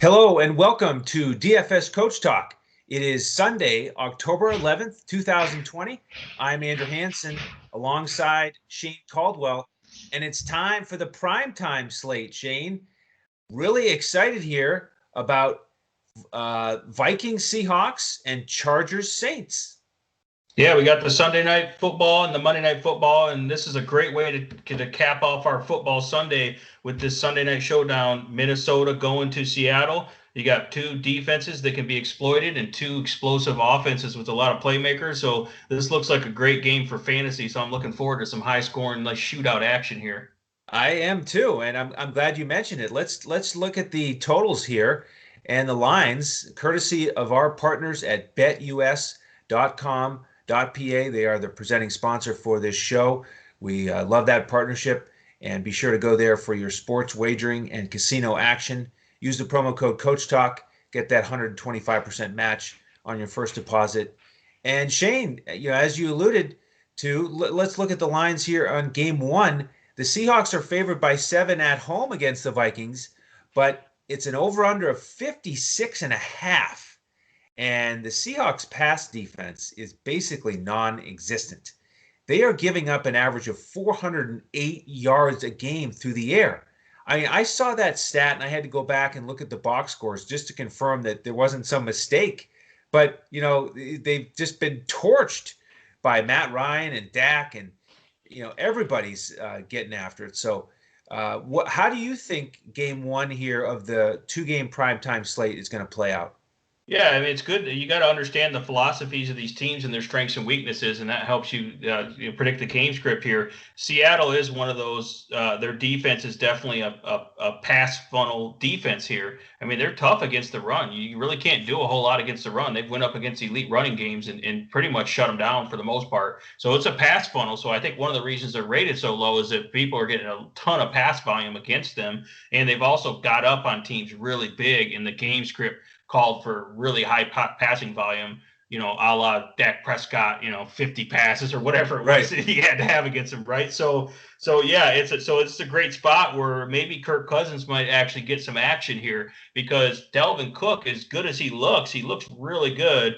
Hello and welcome to DFS Coach Talk. It is Sunday, October 11th, 2020. I'm Andrew Hansen alongside Shane Caldwell, and it's time for the primetime slate. Shane, really excited here about Vikings Seahawks and Chargers Saints. Yeah, we got the Sunday night football and the Monday night football, and this is a great way to cap off our football Sunday with this Sunday night showdown. Minnesota going to Seattle. You got two defenses that can be exploited and two explosive offenses with a lot of playmakers. So this looks like a great game for fantasy. So I'm looking forward to some high scoring, like shootout action here. I am too, and I'm glad you mentioned it. Let's look at the totals here and the lines, courtesy of our partners at BetUS.com. .pa. They are the presenting sponsor for this show. We love that partnership, and be sure to go there for your sports wagering and casino action. Use the promo code CoachTalk, get that 125% match on your first deposit. And Shane, as you alluded to, let's look at the lines here on game one. The Seahawks are favored by 7 at home against the Vikings, but it's an over-under of 56.5. And the Seahawks pass defense is basically non-existent. They are giving up an average of 408 yards a game through the air. I mean, I saw that stat and I had to go back and look at the box scores just to confirm that there wasn't some mistake. But, they've just been torched by Matt Ryan and Dak, and, everybody's getting after it. So how do you think game one here of the two-game primetime slate is going to play out? Yeah, I mean, it's good. You got to understand the philosophies of these teams and their strengths and weaknesses, and that helps you, predict the game script here. Seattle is one of those. Their defense is definitely a pass funnel defense here. I mean, they're tough against the run. You really can't do a whole lot against the run. They've went up against elite running games and pretty much shut them down for the most part. So it's a pass funnel. So I think one of the reasons they're rated so low is that people are getting a ton of pass volume against them, and they've also got up on teams really big in the game script called for really high passing volume, a la Dak Prescott, 50 passes or whatever it was that he had to have against him, right? So yeah, it's a great spot where maybe Kirk Cousins might actually get some action here, because Dalvin Cook, as good as he looks really good.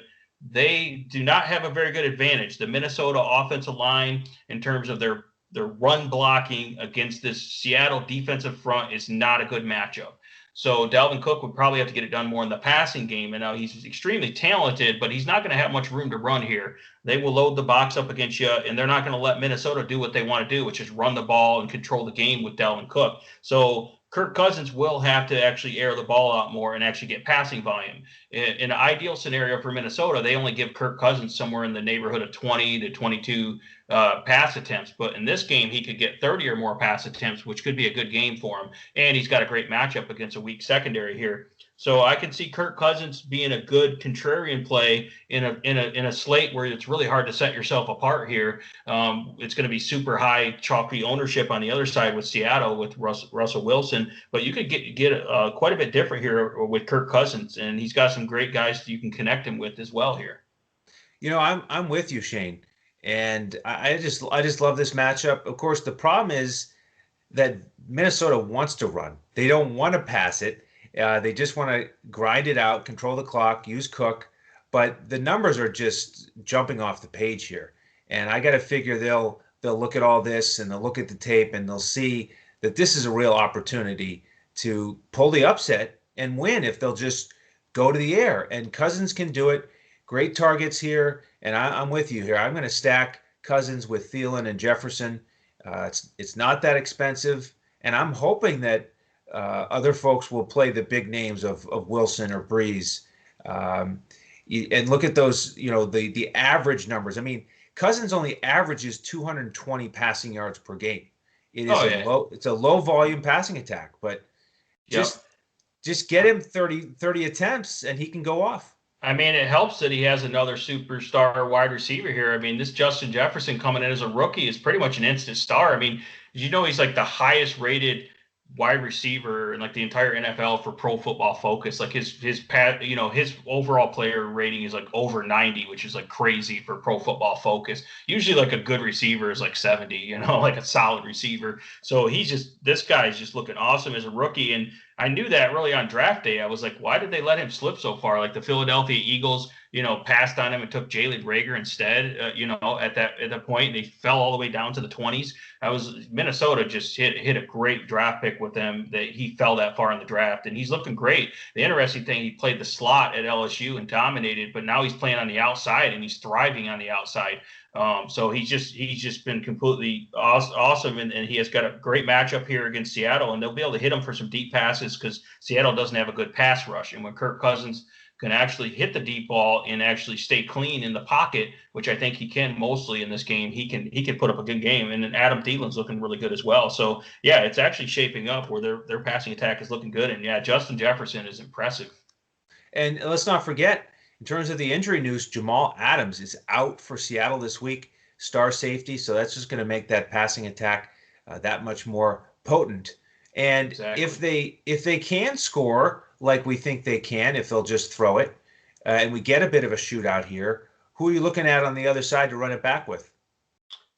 They do not have a very good advantage. The Minnesota offensive line, in terms of their run blocking against this Seattle defensive front, is not a good matchup. So Dalvin Cook would probably have to get it done more in the passing game. And now he's extremely talented, but he's not going to have much room to run here. They will load the box up against you, and they're not going to let Minnesota do what they want to do, which is run the ball and control the game with Dalvin Cook. So Kirk Cousins will have to actually air the ball out more and actually get passing volume. In an ideal scenario for Minnesota, they only give Kirk Cousins somewhere in the neighborhood of 20 to 22 pass attempts. But in this game, he could get 30 or more pass attempts, which could be a good game for him. And he's got a great matchup against a weak secondary here. So I can see Kirk Cousins being a good contrarian play in a slate where it's really hard to set yourself apart here. It's going to be super high chalky ownership on the other side with Seattle with Russell Wilson, but you could get quite a bit different here with Kirk Cousins, and he's got some great guys you can connect him with as well here. I'm with you, Shane, and I just love this matchup. Of course, the problem is that Minnesota wants to run; they don't want to pass it. They just want to grind it out, control the clock, use Cook, but the numbers are just jumping off the page here. And I got to figure they'll look at all this and they'll look at the tape and they'll see that this is a real opportunity to pull the upset and win if they'll just go to the air. And Cousins can do it. Great targets here, and I'm with you here. I'm going to stack Cousins with Thielen and Jefferson. It's not that expensive, and I'm hoping that other folks will play the big names of Wilson or Breeze. And look at those, the average numbers. I mean, Cousins only averages 220 passing yards per game. It's a low volume passing attack, but just get him 30 attempts and he can go off. I mean, it helps that he has another superstar wide receiver here. I mean, this Justin Jefferson coming in as a rookie is pretty much an instant star. I mean, he's like the highest rated wide receiver in like the entire NFL for Pro Football Focus. Like his overall player rating is like over 90, which is like crazy for Pro Football Focus. Usually like a good receiver is like 70, like a solid receiver. So this guy is just looking awesome as a rookie. And I knew that really on draft day. I was like, why did they let him slip so far? Like the Philadelphia Eagles, passed on him and took Jalen Reagor instead, at that point, and they fell all the way down to the 20s. Minnesota just hit a great draft pick with them that he fell that far in the draft, and he's looking great. The interesting thing, he played the slot at LSU and dominated, but now he's playing on the outside and he's thriving on the outside. So he's just been completely awesome, and he has got a great matchup here against Seattle, and they'll be able to hit him for some deep passes because Seattle doesn't have a good pass rush, and when Kirk Cousins can actually hit the deep ball and actually stay clean in the pocket, which I think he can mostly in this game, he can put up a good game. And then Adam Thielen's looking really good as well. So yeah, it's actually shaping up where their passing attack is looking good. And yeah, Justin Jefferson is impressive. And let's not forget, in terms of the injury news, Jamal Adams is out for Seattle this week, star safety. So that's just going to make that passing attack that much more potent. And exactly. if they can score like we think they can, if they'll just throw it, and we get a bit of a shootout here, who are you looking at on the other side to run it back with?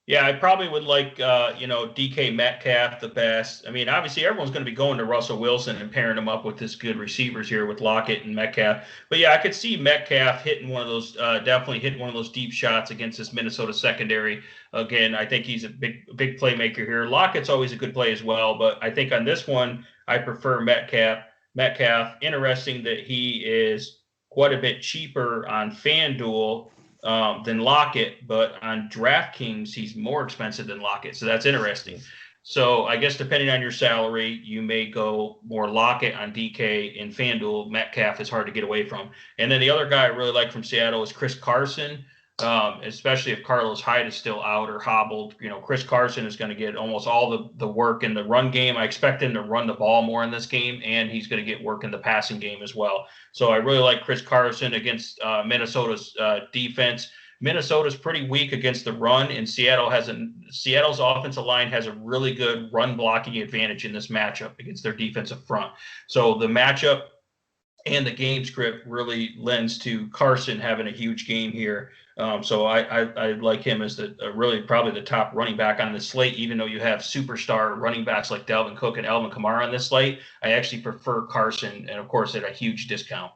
Yeah, I probably would like, DK Metcalf the best. I mean, obviously everyone's going to be going to Russell Wilson and pairing him up with this good receivers here with Lockett and Metcalf. But yeah, I could see Metcalf definitely hitting one of those deep shots against this Minnesota secondary. Again, I think he's a big playmaker here. Lockett's always a good play as well, but I think on this one, I prefer Metcalf. Interesting that he is quite a bit cheaper on Fanduel than Lockett, but on Draftkings, he's more expensive than Lockett. So that's interesting. So I guess depending on your salary, you may go more Lockett on DK and Fanduel. Metcalf is hard to get away from. And then the other guy I really like from Seattle is Chris Carson. Especially if Carlos Hyde is still out or hobbled, Chris Carson is going to get almost all the work in the run game. I expect him to run the ball more in this game, and he's going to get work in the passing game as well. So I really like Chris Carson against Minnesota's defense. Minnesota's pretty weak against the run, and Seattle's offensive line has a really good run blocking advantage in this matchup against their defensive front. So the matchup and the game script really lends to Carson having a huge game here. So I like him as really probably the top running back on the slate, even though you have superstar running backs like Dalvin Cook and Alvin Kamara on this slate. I actually prefer Carson, and of course at a huge discount.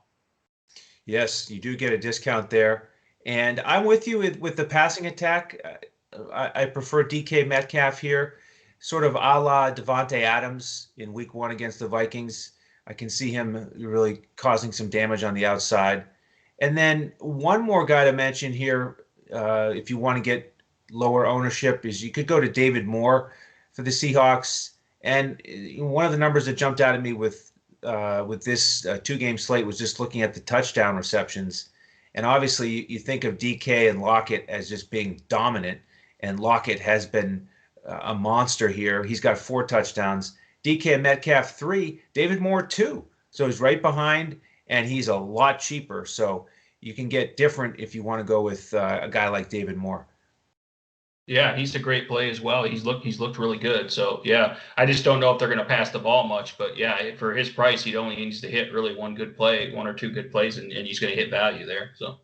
Yes, you do get a discount there. And I'm with you with the passing attack. I prefer DK Metcalf here, sort of a la Devontae Adams in week 1 against the Vikings. I can see him really causing some damage on the outside. And then one more guy to mention here, if you want to get lower ownership, is you could go to David Moore for the Seahawks. And one of the numbers that jumped out at me with this 2-game slate was just looking at the touchdown receptions. And obviously you think of DK and Lockett as just being dominant, and Lockett has been a monster here. He's got 4 touchdowns. DK Metcalf 3, David Moore 2. So he's right behind, and he's a lot cheaper. So you can get different if you want to go with a guy like David Moore. Yeah, he's a great play as well. He's looked really good. So yeah, I just don't know if they're going to pass the ball much. But yeah, for his price, he only needs to hit really one or two good plays, and he's going to hit value there. So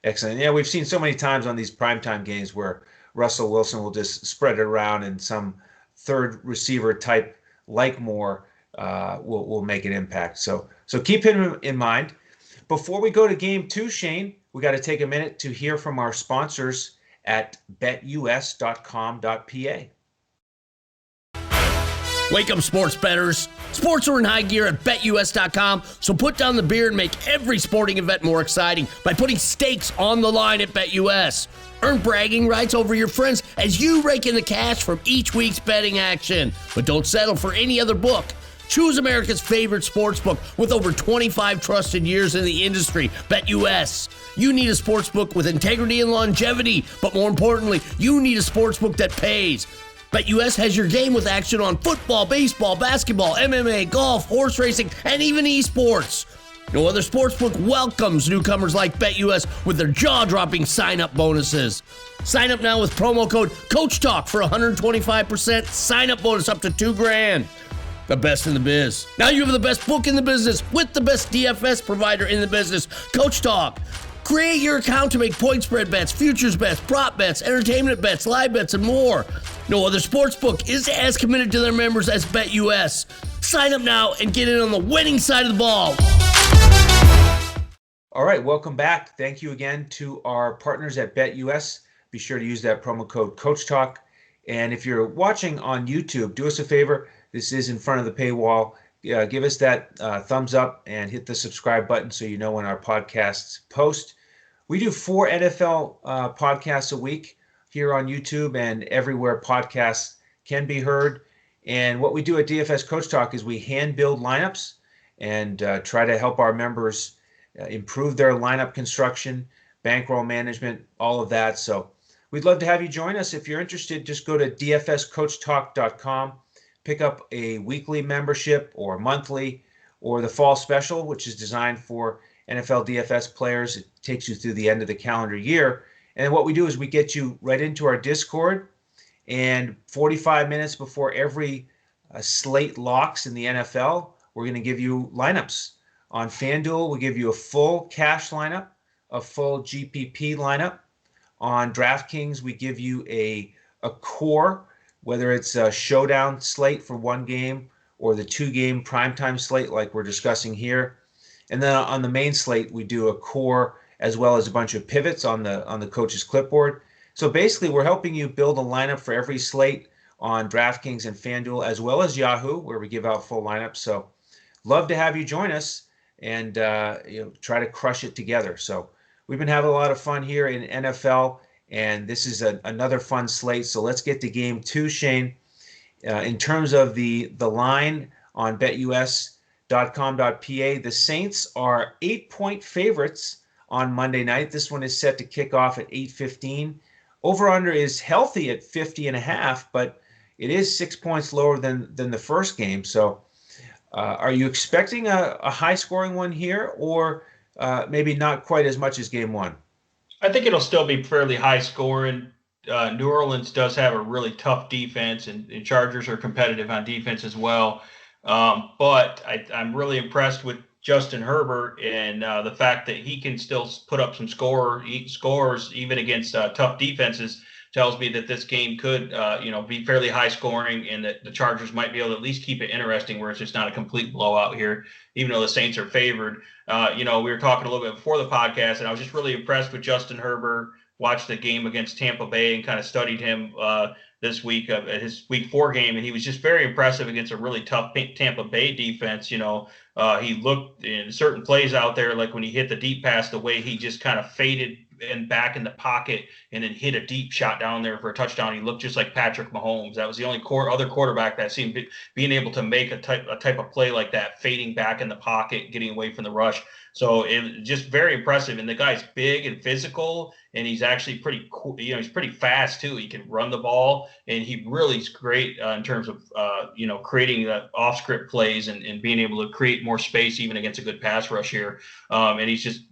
excellent. Yeah, we've seen so many times on these primetime games where Russell Wilson will just spread it around, and some third receiver type like Moore will make an impact. So keep him in mind. Before we go to game 2, Shane, we got to take a minute to hear from our sponsors at betus.com.pa. Wake up, sports bettors. Sports are in high gear at BetUS.com, so put down the beer and make every sporting event more exciting by putting stakes on the line at BetUS. Earn bragging rights over your friends as you rake in the cash from each week's betting action. But don't settle for any other book. Choose America's favorite sports book with over 25 trusted years in the industry, BetUS. You need a sports book with integrity and longevity, but more importantly, you need a sports book that pays. BetUS has your game with action on football, baseball, basketball, MMA, golf, horse racing, and even esports. No other sportsbook welcomes newcomers like BetUS with their jaw-dropping sign-up bonuses. Sign up now with promo code CoachTalk for 125% sign-up bonus up to $2,000. The best in the biz. Now you have the best book in the business with the best DFS provider in the business, Coach Talk. Create your account to make point spread bets, futures bets, prop bets, entertainment bets, live bets, and more. No other sportsbook is as committed to their members as BetUS. Sign up now and get in on the winning side of the ball. All right, welcome back. Thank you again to our partners at BetUS. Be sure to use that promo code CoachTalk. And if you're watching on YouTube, do us a favor. This is in front of the paywall. Give us that thumbs up and hit the subscribe button so you know when our podcasts post. We do 4 NFL podcasts a week here on YouTube and everywhere podcasts can be heard. And what we do at DFS Coach Talk is we hand build lineups and try to help our members improve their lineup construction, bankroll management, all of that. So we'd love to have you join us. If you're interested, just go to dfscoachtalk.com, pick up a weekly membership or monthly or the fall special, which is designed for NFL DFS players. It takes you through the end of the calendar year. And what we do is we get you right into our Discord, and 45 minutes before every slate locks in the NFL, we're going to give you lineups. On Fanduel, we give you a full cash lineup, a full GPP lineup. On Draftkings, we give you a core, whether it's a showdown slate for one game or the 2-game primetime slate like we're discussing here. And then on the main slate, we do a core as well as a bunch of pivots on the coach's clipboard. So basically, we're helping you build a lineup for every slate on Draftkings and Fanduel, as well as Yahoo, where we give out full lineups. So love to have you join us and try to crush it together. So we've been having a lot of fun here in NFL, and this is another fun slate. So let's get to game 2, Shane. In terms of the line on betus.com.pa, the Saints are 8-point favorites on Monday night. This one is set to kick off at 8:15. Over-under is healthy at 50.5, but it is 6 points lower than the first game. So are you expecting a high-scoring one here, or maybe not quite as much as game 1? I think it'll still be fairly high-scoring. New Orleans does have a really tough defense, and Chargers are competitive on defense as well. But I'm really impressed with Justin Herbert and the fact that he can still put up some scores even against tough defenses tells me that this game could be fairly high scoring, and that the Chargers might be able to at least keep it interesting where it's just not a complete blowout here, even though the Saints are favored. We were talking a little bit before the podcast, and I was just really impressed with Justin Herbert. Watched the game against Tampa Bay and kind of studied him this week at his week 4 game, and he was just very impressive against a really tough Tampa Bay defense. He looked in certain plays out there, like when he hit the deep pass, the way he just kind of faded and back in the pocket and then hit a deep shot down there for a touchdown. He looked just like Patrick Mahomes. That was the only other quarterback that seemed being able to make a type of play like that, fading back in the pocket, getting away from the rush. So it was just very impressive. And the guy's big and physical, and he's actually pretty cool. He's pretty fast too. He can run the ball, and he really is great in terms of creating off script plays and being able to create more space even against a good pass rush here. And he's just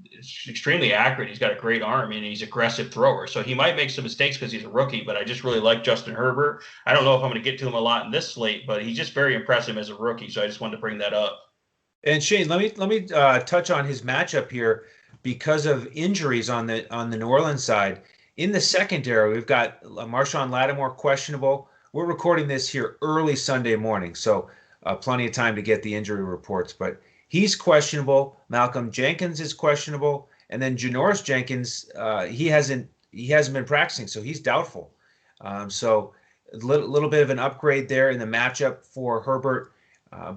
extremely accurate. He's got a great arm, and he's an aggressive thrower. So he might make some mistakes because he's a rookie, but I just really like Justin Herbert. I don't know if I'm going to get to him a lot in this slate, but he's just very impressive as a rookie. So I just wanted to bring that up. And Shane, let me touch on his matchup here because of injuries on the New Orleans side. In the secondary, we've got Marshawn Lattimore questionable. We're recording this here early Sunday morning, so plenty of time to get the injury reports. But he's questionable. Malcolm Jenkins is questionable, and then Janoris Jenkins, he hasn't been practicing, so he's doubtful. So a little bit of an upgrade there in the matchup for Herbert.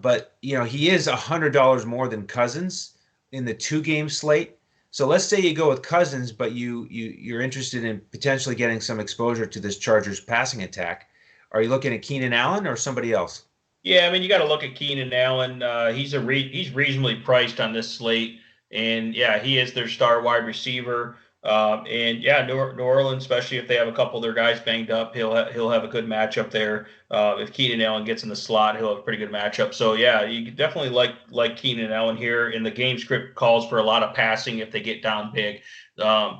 But he is $100 more than Cousins in the 2-game slate. So let's say you go with Cousins, but you're interested in potentially getting some exposure to this Chargers passing attack. Are you looking at Keenan Allen or somebody else? Yeah, I mean, you got to look at Keenan Allen. He's reasonably priced on this slate, and yeah, he is their star wide receiver. New Orleans, especially if they have a couple of their guys banged up, he'll have a good matchup there. If Keenan Allen gets in the slot, he'll have a pretty good matchup. So yeah, you definitely like Keenan Allen here. And the game script calls for a lot of passing if they get down big.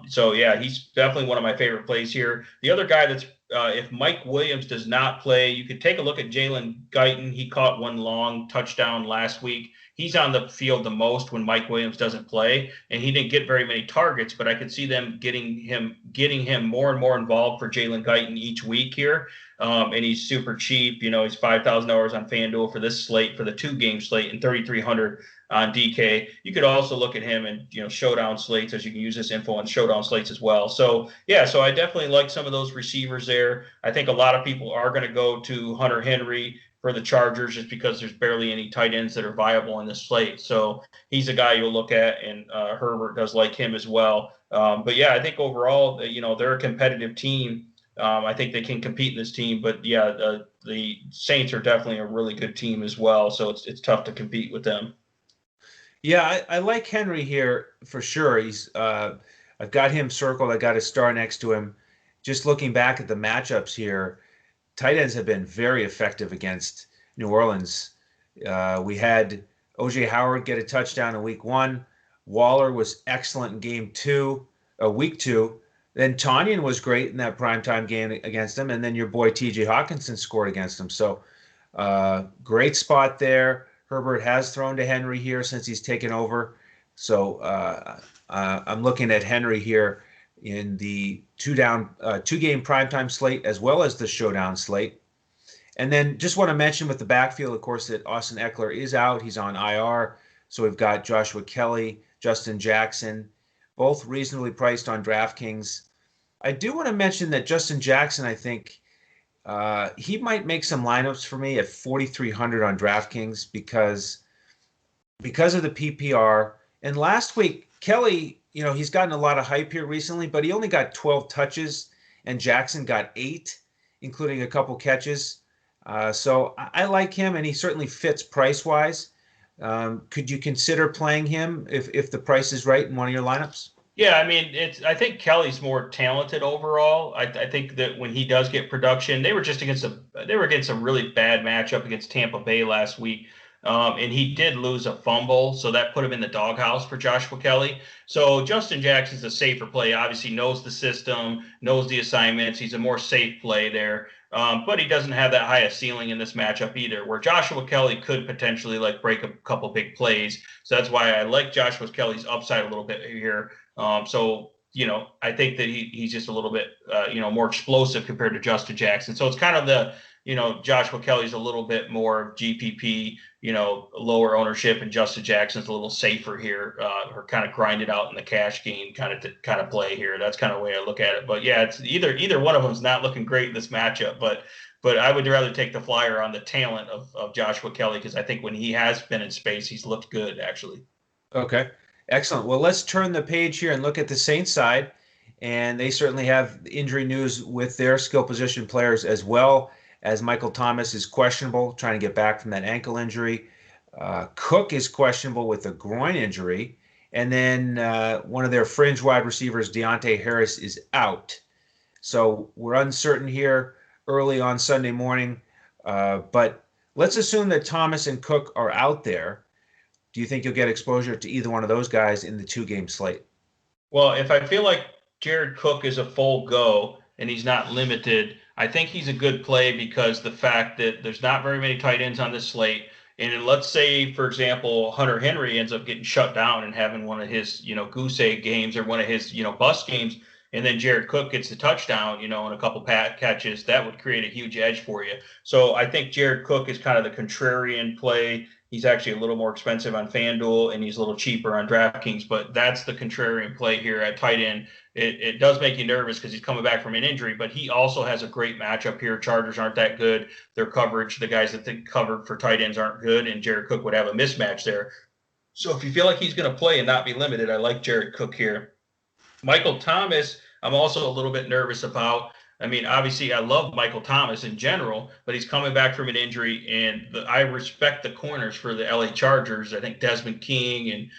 So yeah, he's definitely one of my favorite plays here. The other guy that's if Mike Williams does not play, you could take a look at Jalen Guyton. He caught one long touchdown last week. he's on the field the most when Mike Williams doesn't play, and he didn't get very many targets, but I could see them getting him more and more involved for Jalen Guyton each week here. And he's super cheap. He's $5,000 on FanDuel for this slate, for the 2-game slate, and $3,300 on DK. You could also look at him in Showdown Slates, as you can use this info on Showdown Slates as well. So I definitely like some of those receivers there. I think a lot of people are going to go to Hunter Henry for the Chargers just because there's barely any tight ends that are viable in this slate. So he's a guy you'll look at, and Herbert does like him as well. But I think overall, they're a competitive team. I think they can compete in this team, but the Saints are definitely a really good team as well. So it's tough to compete with them. Yeah, I like Henry here for sure. He's I've got him circled. I got a star next to him. Just looking back at the matchups here, tight ends have been very effective against New Orleans. We had O.J. Howard get a touchdown in week 1. Waller was excellent in week 2. Then Tonyan was great in that primetime game against him, and then your boy T.J. Hawkinson scored against him. So great spot there. Herbert has thrown to Henry here since he's taken over. So I'm looking at Henry here in the 2-game primetime slate as well as the showdown slate. And then just want to mention with the backfield, of course, that Austin Eckler is out. He's on IR. So we've got Joshua Kelly, Justin Jackson, both reasonably priced on DraftKings. I do want to mention that Justin Jackson, I think, he might make some lineups for me at 4,300 on DraftKings because of the PPR. And last week, Kelly, he's gotten a lot of hype here recently, but he only got 12 touches, and Jackson got 8, including a couple catches. So I like him, and he certainly fits price-wise. Could you consider playing him if the price is right in one of your lineups? Yeah, I mean, I think Kelly's more talented overall. I think that when he does get production, they were against a really bad matchup against Tampa Bay last week. And he did lose a fumble, so that put him in the doghouse for Joshua Kelly. So Justin Jackson's a safer play. Obviously knows the system, knows the assignments. He's a more safe play there. But he doesn't have that high a ceiling in this matchup either, where Joshua Kelly could potentially break a couple big plays. So that's why I like Joshua Kelly's upside a little bit here. I think that he's just a little bit, more explosive compared to Justin Jackson. So it's kind of Joshua Kelly's a little bit more GPP, lower ownership, and Justin Jackson's a little safer here, or kind of grind it out in the cash game kind of play here. That's kind of the way I look at it. But yeah, it's either one of them is not looking great in this matchup, but I would rather take the flyer on the talent of Joshua Kelly, because I think when he has been in space, he's looked good actually. Okay. Excellent. Well, let's turn the page here and look at the Saints side, and they certainly have injury news with their skill position players, as well as Michael Thomas is questionable, trying to get back from that ankle injury. Cook is questionable with a groin injury, and then one of their fringe wide receivers, Deontay Harris, is out. So we're uncertain here early on Sunday morning, but let's assume that Thomas and Cook are out there. Do you think you'll get exposure to either one of those guys in the 2-game slate? Well, if I feel like Jared Cook is a full go and he's not limited, I think he's a good play because the fact that there's not very many tight ends on this slate. And let's say, for example, Hunter Henry ends up getting shut down and having one of his, goose egg games or one of his, bust games, and then Jared Cook gets the touchdown, and a couple catches, that would create a huge edge for you. So I think Jared Cook is kind of the contrarian play. He's actually a little more expensive on FanDuel, and he's a little cheaper on DraftKings, but that's the contrarian play here at tight end. It does make you nervous because he's coming back from an injury, but he also has a great matchup here. Chargers aren't that good. Their coverage, the guys that think covered for tight ends aren't good, and Jared Cook would have a mismatch there. So if you feel like he's going to play and not be limited, I like Jared Cook here. Michael Thomas, I'm also a little bit nervous about. I mean, obviously, I love Michael Thomas in general, but he's coming back from an injury, and I respect the corners for the LA Chargers. I think Desmond King and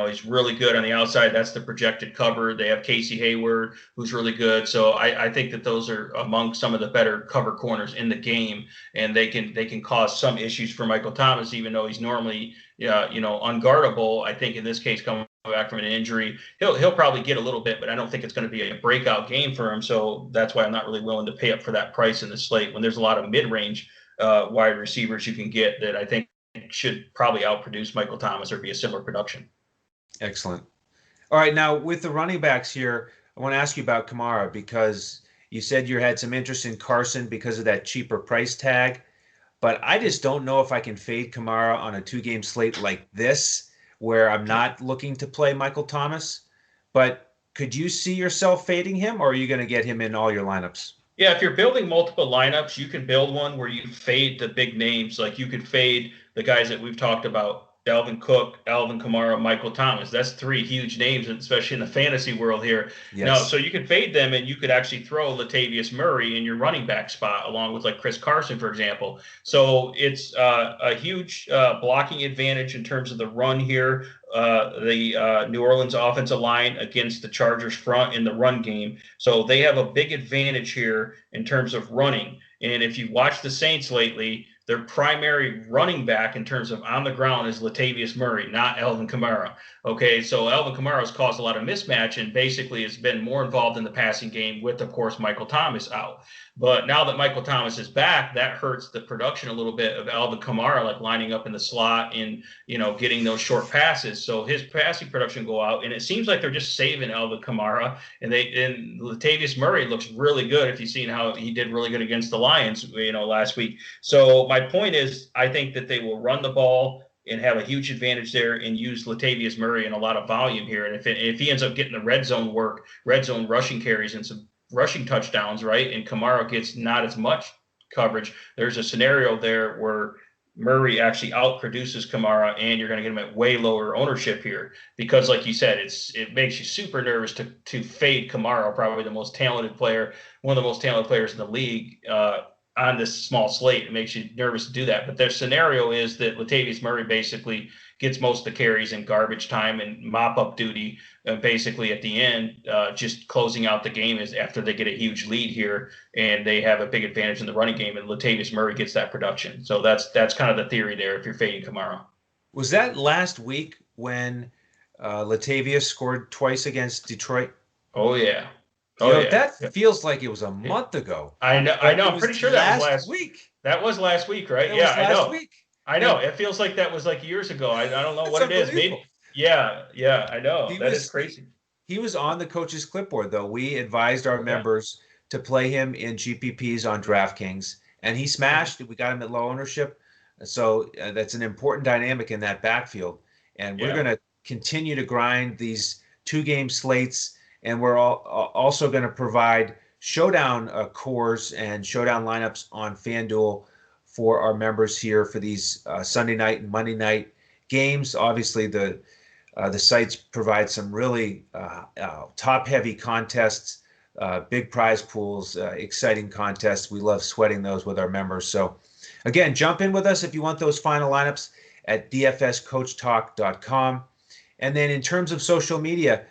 he's really good on the outside. That's the projected cover. They have Casey Hayward, who's really good. So I think that those are among some of the better cover corners in the game, and they can cause some issues for Michael Thomas, even though he's normally unguardable. I think in this case, coming back from an injury, he'll probably get a little bit, but I don't think it's going to be a breakout game for him. So that's why I'm not really willing to pay up for that price in the slate when there's a lot of mid-range wide receivers you can get that I think should probably outproduce Michael Thomas or be a similar production. Excellent. All right, now with the running backs here, I want to ask you about Kamara because you said you had some interest in Carson because of that cheaper price tag. But I just don't know if I can fade Kamara on a 2-game slate like this, where I'm not looking to play Michael Thomas. But could you see yourself fading him, or are you going to get him in all your lineups? Yeah, if you're building multiple lineups, you can build one where you fade the big names. Like you could fade the guys that we've talked about. Dalvin Cook, Alvin Kamara, Michael Thomas. That's 3 huge names, especially in the fantasy world here. Yes. Now, so you could fade them, and you could actually throw Latavius Murray in your running back spot, along with like Chris Carson, for example. So it's a huge blocking advantage in terms of the run here. The New Orleans offensive line against the Chargers front in the run game. So they have a big advantage here in terms of running. And if you've watched the Saints lately, their primary running back in terms of on the ground is Latavius Murray, not Alvin Kamara. Okay, so Alvin Kamara has caused a lot of mismatch and basically has been more involved in the passing game with, of course, Michael Thomas out. But now that Michael Thomas is back, that hurts the production a little bit of Alvin Kamara, like lining up in the slot and, getting those short passes. So his passing production go out, and it seems like they're just saving Alvin Kamara. And Latavius Murray looks really good. If you've seen how he did really good against the Lions, last week. So my point is, I think that they will run the ball and have a huge advantage there and use Latavius Murray in a lot of volume here. And if he ends up getting the red zone work, red zone rushing carries and some rushing touchdowns, right, and Kamara gets not as much coverage, there's a scenario there where Murray actually outproduces Kamara, and you're going to get him at way lower ownership here because, like you said, it makes you super nervous to fade Kamara, probably the most talented player, one of the most talented players in the league, on this small slate. It makes you nervous to do that. But their scenario is that Latavius Murray basically gets most of the carries in garbage time and mop-up duty, basically at the end, just closing out the game is after they get a huge lead here and they have a big advantage in the running game, and Latavius Murray gets that production. So that's kind of the theory there if you're fading Kamara. Was that last week when Latavius scored twice against Detroit? Oh, yeah. That feels like it was a month ago. I know. I'm pretty sure that was last week. That was last week, right? I know. Week. I know. It feels like that was like years ago. I don't know what it is. Maybe. Yeah. I know. That is crazy. He was on the coach's clipboard, though. We advised our members to play him in GPPs on Draftkings, and he smashed. We got him at low ownership. So that's an important dynamic in that backfield. And we're going to continue to grind these 2-game slates. And we're also going to provide showdown cores and showdown lineups on Fanduel for our members here for these Sunday night and Monday night games. Obviously, the sites provide some really top-heavy contests, big prize pools, exciting contests. We love sweating those with our members. So, again, jump in with us if you want those final lineups at dfscoachtalk.com. And then in terms of social media,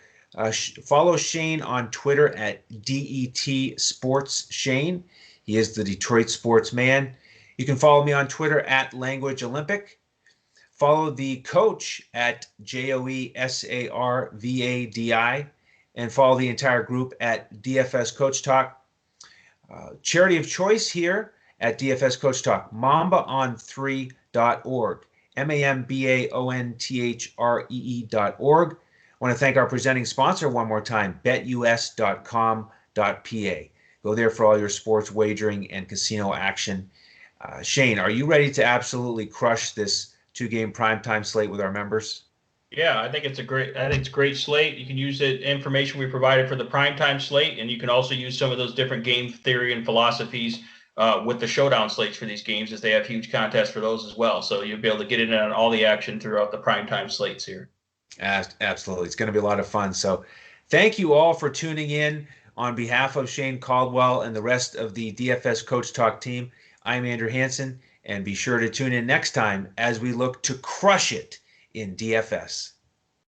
follow Shane on Twitter at DET Sports Shane. He is the Detroit sports man. You can follow me on Twitter at Language Olympic. Follow the coach at JOESARVADI, and follow the entire group at DFS Coach Talk. Charity of choice here at DFS Coach Talk, mambaon3.org, MAMBAONTHREE.org. I want to thank our presenting sponsor one more time, betus.com.pa. Go there for all your sports wagering and casino action. Shane, are you ready to absolutely crush this 2-game primetime slate with our members? Yeah, I think it's a great slate. You can use the information we provided for the primetime slate, and you can also use some of those different game theory and philosophies with the showdown slates for these games, as they have huge contests for those as well. So you'll be able to get in on all the action throughout the primetime slates here. Absolutely. It's going to be a lot of fun. So thank you all for tuning in. On behalf of Shane Caldwell and the rest of the DFS Coach Talk team, I'm Andrew Hansen, and be sure to tune in next time as we look to crush it in DFS.